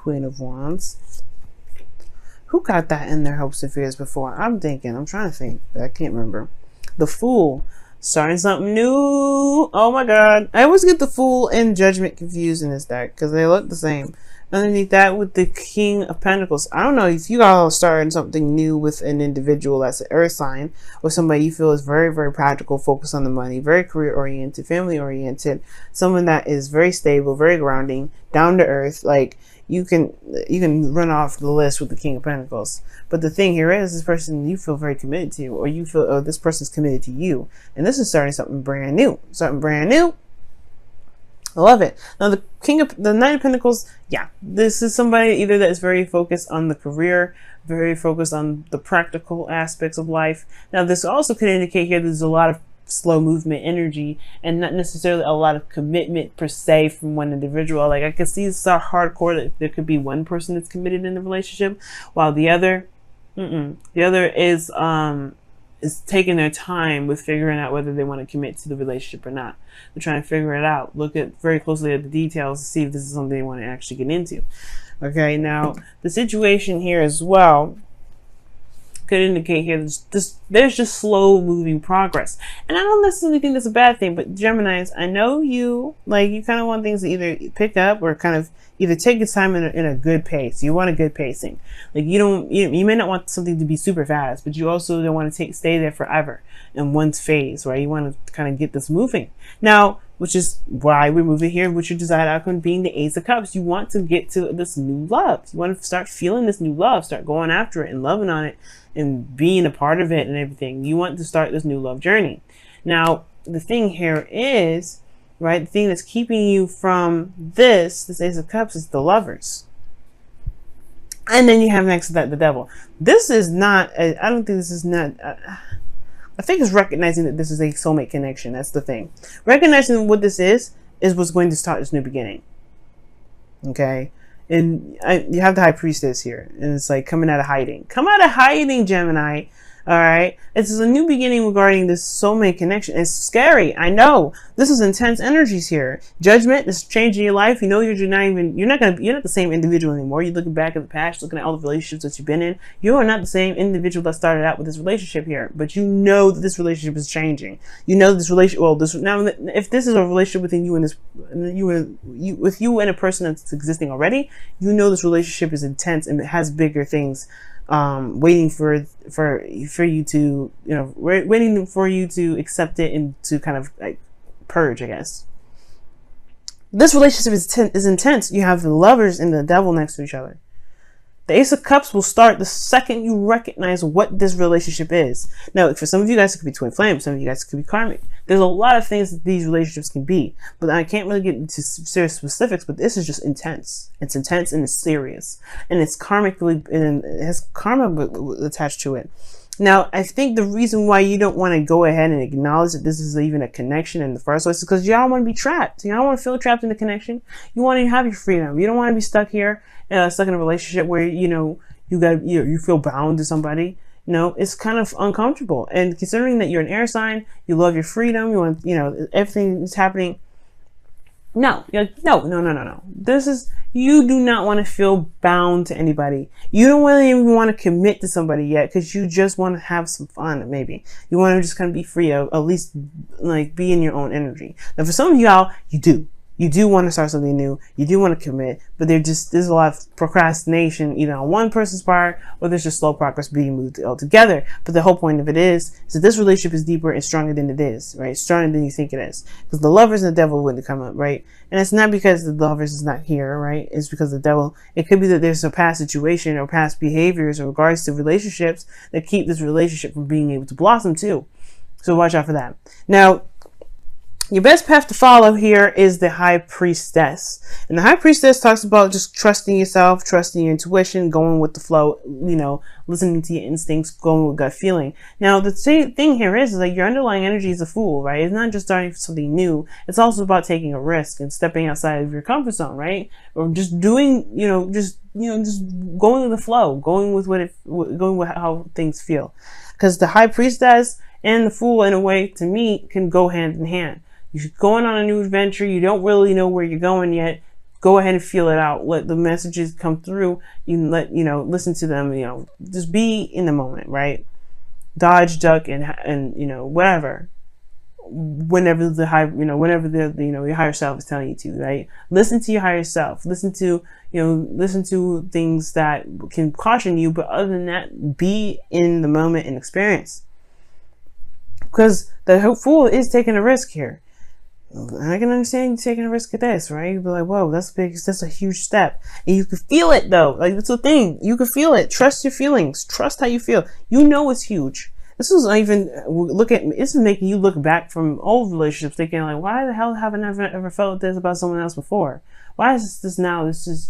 Queen of Wands. Who got that in their hopes and fears before? I'm trying to think, but I can't remember. The Fool. Starting something new. Oh my god. I always get the Fool and Judgment confused in this deck because they look the same. Underneath that with the King of Pentacles. I don't know if you all are starting something new with an individual that's an earth sign or somebody you feel is very, very practical, focused on the money, very career oriented, family oriented, someone that is very stable, very grounding, down to earth. Like you can run off the list with the King of Pentacles. But the thing here is this person you feel very committed to, or you feel, oh, this person's committed to you. And this is starting something brand new. Something brand new. I love it. Now the Knight of Pentacles, yeah, this is somebody either that is very focused on the career, very focused on the practical aspects of life. Now this also could indicate here there's a lot of slow movement energy and not necessarily a lot of commitment per se from one individual. Like I could see it's so hardcore that there could be one person that's committed in the relationship while the other is taking their time with figuring out whether they want to commit to the relationship or not. They're trying to figure it out, look at very closely at the details to see if this is something they want to actually get into. Okay, now the situation here as well could indicate here there's just slow moving progress. And I don't necessarily think that's a bad thing, but Geminis, I know you kind of want things to either pick up or kind of either take its time in a good pace. You want a good pacing. Like you may not want something to be super fast, but you also don't want to stay there forever in one phase, right? You want to kind of get this moving. Now, which is why we're moving here, which your desired outcome being the Ace of Cups. You want to get to this new love. You want to start feeling this new love, start going after it and loving on it and being a part of it and everything. You want to start this new love journey. Now, the thing here is, right, the thing that's keeping you from this Ace of Cups is the Lovers. And then you have next to that the Devil. This is not, I don't think this is not, I think it's recognizing that this is a soulmate connection. That's the thing. Recognizing what this is what's going to start this new beginning. Okay? And you have the High Priestess here. And it's like coming out of hiding. Come out of hiding, Gemini. All right. This is a new beginning regarding this soulmate connection. It's scary. I know this is intense energies here. Judgment is changing your life. You know, you're not the same individual anymore. You're looking back at the past, looking at all the relationships that you've been in. You are not the same individual that started out with this relationship here, but you know that this relationship is changing. You know this relationship. Well, now if this is a relationship within you and with you and a person that's existing already, you know this relationship is intense and it has bigger things waiting for you to, waiting for you to accept it and to kind of like purge, I guess. This relationship is intense. You have the Lovers and the Devil next to each other. The Ace of Cups will start the second you recognize what this relationship is. Now, for some of you guys, it could be twin flame. Some of you guys, it could be karmic. There's a lot of things that these relationships can be, but I can't really get into serious specifics, but this is just intense. It's intense and it's serious. And it's karmically, and it has karma attached to it. Now, I think the reason why you don't want to go ahead and acknowledge that this is even a connection in the first place is because y'all want to be trapped. Y'all want to feel trapped in the connection. You want to have your freedom. You don't want to be stuck here, stuck in a relationship where, you feel bound to somebody. It's kind of uncomfortable. And considering that you're an air sign, you love your freedom, you want, everything that's happening. No. This is, you do not want to feel bound to anybody. You don't really even want to commit to somebody yet because you just want to have some fun, maybe. You want to just kind of be free, at least like be in your own energy. Now, for some of y'all, you do. You do want to start something new. You do want to commit, but there's a lot of procrastination either on one person's part or there's just slow progress being moved altogether. But the whole point of it is that this relationship is deeper and stronger than it is, right? Stronger than you think it is. Because the Lovers and the Devil wouldn't come up, right? And it's not because the Lovers is not here, right? It's because the Devil, it could be that there's a past situation or past behaviors in regards to relationships that keep this relationship from being able to blossom too. So watch out for that. Now, your best path to follow here is the High Priestess. And the High Priestess talks about just trusting yourself, trusting your intuition, going with the flow, listening to your instincts, going with gut feeling. Now, the thing here is like your underlying energy is a Fool, right? It's not just starting something new. It's also about taking a risk and stepping outside of your comfort zone, right? Or just doing, just going with the flow, going with how things feel. Because the High Priestess and the Fool, in a way, to me, can go hand in hand. You're going on a new adventure. You don't really know where you're going yet. go ahead and feel it out. Let the messages come through. Listen to them, just be in the moment, right? Dodge, duck, and whatever. Whenever your higher self is telling you to, right? Listen to your higher self. Listen to things that can caution you, but other than that, be in the moment and experience. Because the fool is taking a risk here. I can understand you taking a risk at this, right? You'd be like, whoa, that's big. That's a huge step. And you can feel it, though. Like, that's the thing. You can feel it. Trust your feelings. Trust how you feel. You know it's huge. This is even, this is making you look back from old relationships thinking, like, why the hell haven't I ever felt this about someone else before? Why is this now?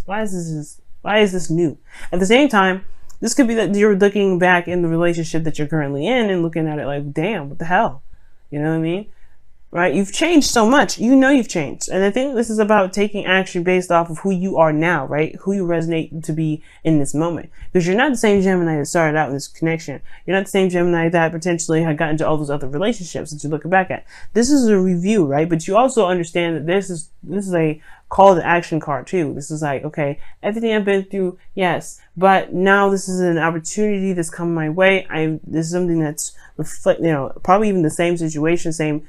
Why is this new? At the same time, this could be that you're looking back in the relationship that you're currently in and looking at it like, damn, what the hell? You know what I mean? Right? You've changed so much. You've changed. And I think this is about taking action based off of who you are now, right? Who you resonate to be in this moment. Because you're not the same Gemini that started out in this connection. You're not the same Gemini that potentially had gotten into all those other relationships that you're looking back at. This is a review, right? But you also understand that this is a call to action card too. This is like, okay, everything I've been through, yes, but now this is an opportunity that's come my way. This is something that's probably even the same situation, same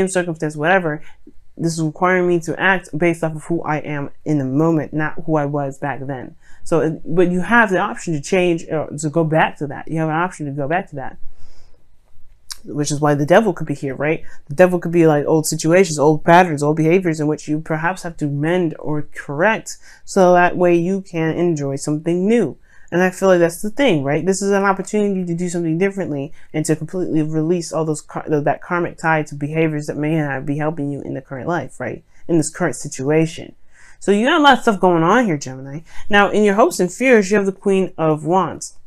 circumstance, whatever. This is requiring me to act based off of who I am in the moment, not who I was back then. So, but you have the option to change or to go back to that. You have an option to go back to that. Which is why the devil could be here, right? The devil could be like old situations, old patterns, old behaviors in which you perhaps have to mend or correct so that way you can enjoy something new. And I feel like that's the thing, right? This is an opportunity to do something differently and to completely release all that karmic tie to behaviors that may not be helping you in the current life, right? In this current situation. So you got a lot of stuff going on here, Gemini. Now, in your hopes and fears, you have the Queen of Wands.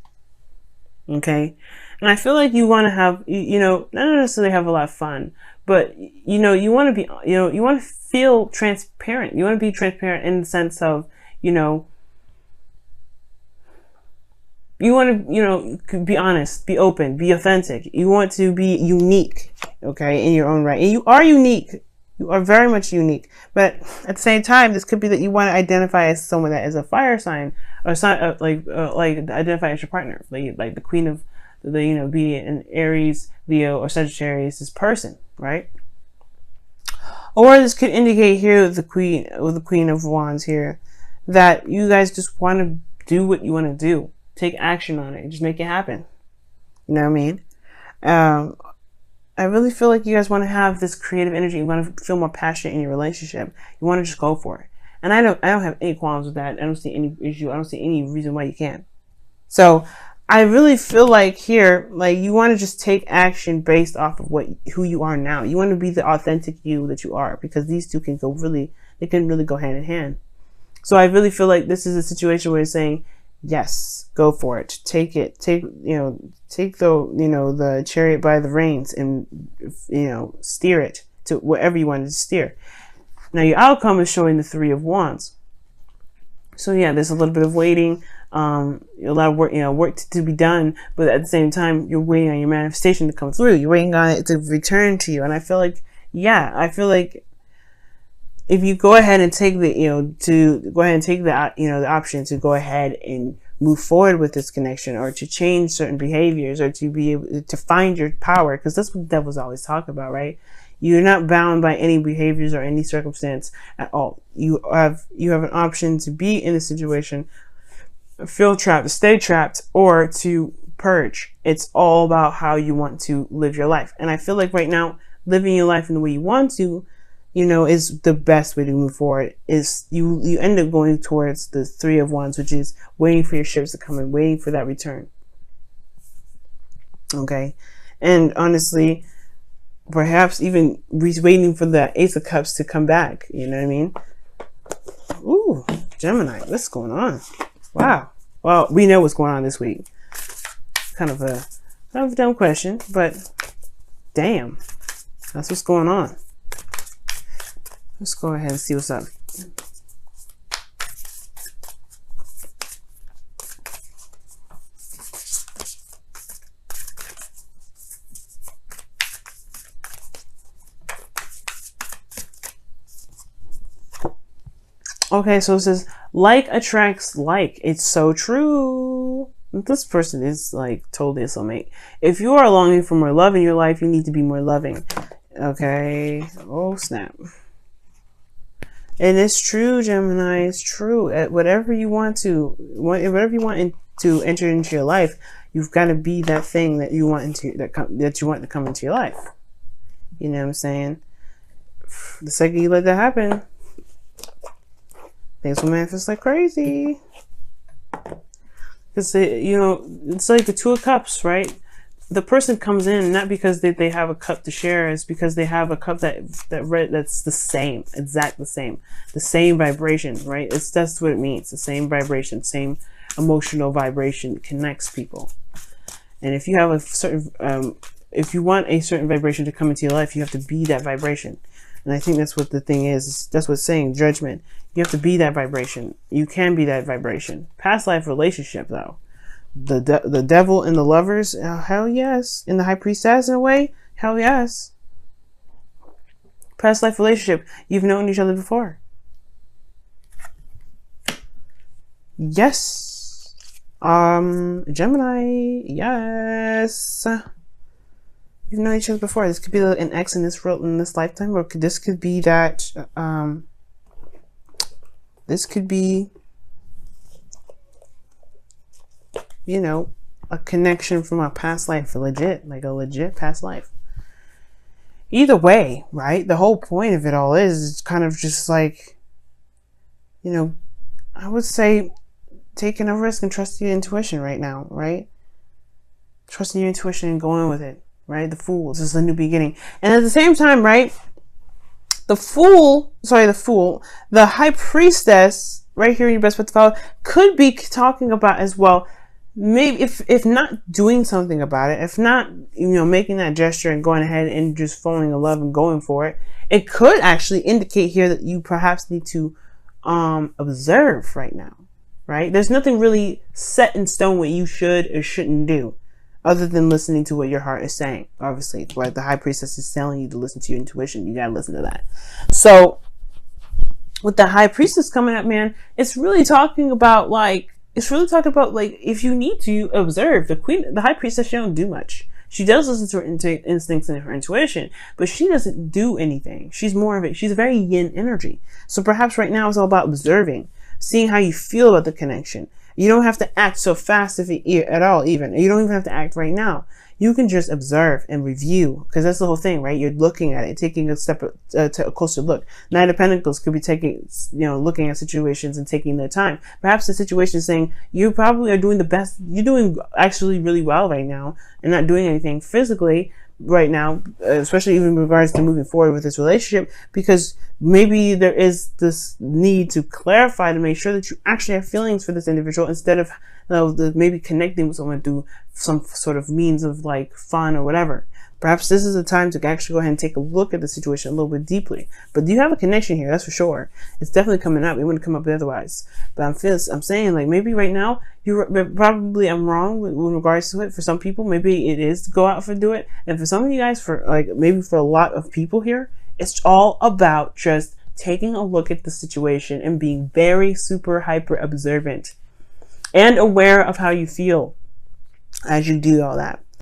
Okay? And I feel like you want to have, not necessarily have a lot of fun, but, you want to be, you want to feel transparent. You want to be transparent in the sense of, you want to, be honest, be open, be authentic. You want to be unique, okay, in your own right. And you are unique. You are very much unique. But at the same time, this could be that you want to identify as someone that is a fire sign or like identify as your partner, like the Queen of be an Aries, Leo, or Sagittarius, this person, right? Or this could indicate here with the Queen of Wands here that you guys just want to do what you want to do. Take action on it. Just make it happen. You know what I mean? I really feel like you guys want to have this creative energy. You want to feel more passionate in your relationship. You want to just go for it. And I don't have any qualms with that. I don't see any issue. I don't see any reason why you can't. So I really feel like here, like you want to just take action based off of who you are now. You want to be the authentic you that you are, because these two can really go hand in hand. So I really feel like this is a situation where you're saying, yes, go for it. Take the chariot by the reins and, steer it to wherever you want to steer. Now your outcome is showing the Three of Wands. So yeah, there's a little bit of waiting, a lot of work to be done, but at the same time, you're waiting on your manifestation to come through. You're waiting on it to return to you. And I feel like, if you go ahead and take the option to go ahead and move forward with this connection, or to change certain behaviors, or to be able to find your power, because that's what the devil's always talking about, right? You're not bound by any behaviors or any circumstance at all. You have an option to be in a situation, feel trapped, stay trapped, or to purge. It's all about how you want to live your life. And I feel like right now, living your life in the way you want to, is the best way to move forward. Is you end up going towards the Three of Wands, which is waiting for your ships to come in, waiting for that return. Okay. And honestly, perhaps even waiting for the Ace of Cups to come back. You know what I mean? Ooh, Gemini, what's going on? Wow. Well, we know what's going on this week. Kind of a dumb question, but damn, that's what's going on. Let's go ahead and see what's up. Okay, so it says, like attracts like. It's so true. This person is like totally a soulmate. If you are longing for more love in your life, you need to be more loving. Okay. Oh, snap. And it's true, Gemini. It's true. Whatever you want to enter into your life, you've got to be that thing that you want that you want to come into your life. You know what I'm saying? The second you let that happen, things will manifest like crazy. Because it's like the Two of Cups, right? The person comes in not because they have a cup to share, it's because they have a cup that's the same, exact the same vibration, right? That's what it means. The same vibration, same emotional vibration connects people. And if you have a certain, if you want a certain vibration to come into your life, you have to be that vibration. And I think that's what the thing is. That's what's saying, judgment. You have to be that vibration. You can be that vibration. Past life relationship, though. The devil and the lovers, hell yes. And the high priestess, in a way, hell yes. Past life relationship. You've known each other before. Yes. Gemini, yes. You've known each other before. This could be an ex in this lifetime, or this could be that. This could be, you know, a connection from a past life, like a legit past life. Either way, right? The whole point of it all is kind of just like, you know, I would say taking a risk and trusting your intuition right now, right? Trusting your intuition and going with it. Right? The Fool. This is a new beginning. And at the same time, right? The High Priestess, right here in your best bet to follow, could be talking about as well, maybe if not doing something about it, if not, making that gesture and going ahead and just falling in love and going for it, it could actually indicate here that you perhaps need to observe right now, right? There's nothing really set in stone what you should or shouldn't do, other than listening to what your heart is saying. Obviously, right? The High Priestess is telling you to listen to your intuition. You gotta listen to that. So, with the High Priestess coming up, man, it's really talking about if you need to observe the High Priestess. She don't do much. She does listen to her instincts and her intuition, but she doesn't do anything. She's a very yin energy. So perhaps right now it's all about observing, seeing how you feel about the connection. You don't have to act so fast at all, even. You don't even have to act right now. You can just observe and review, because that's the whole thing, right? You're looking at it, taking a closer look. Knight of Pentacles could be looking at situations and taking their time. Perhaps the situation is saying, you probably are doing the best. You're doing actually really well right now and not doing anything physically right now, especially even in regards to moving forward with this relationship, because maybe there is this need to clarify to make sure that you actually have feelings for this individual, instead of maybe connecting with someone through some sort of means of like fun or whatever. Perhaps this is a time to actually go ahead and take a look at the situation a little bit deeply. But you have a connection here, that's for sure. It's definitely coming up. It wouldn't come up otherwise. But I'm saying, like, maybe right now, I'm wrong with regards to it. For some people, maybe it is to go out and do it. And for some of you guys, maybe for a lot of people here, it's all about just taking a look at the situation and being very super hyper observant and aware of how you feel as you do all that.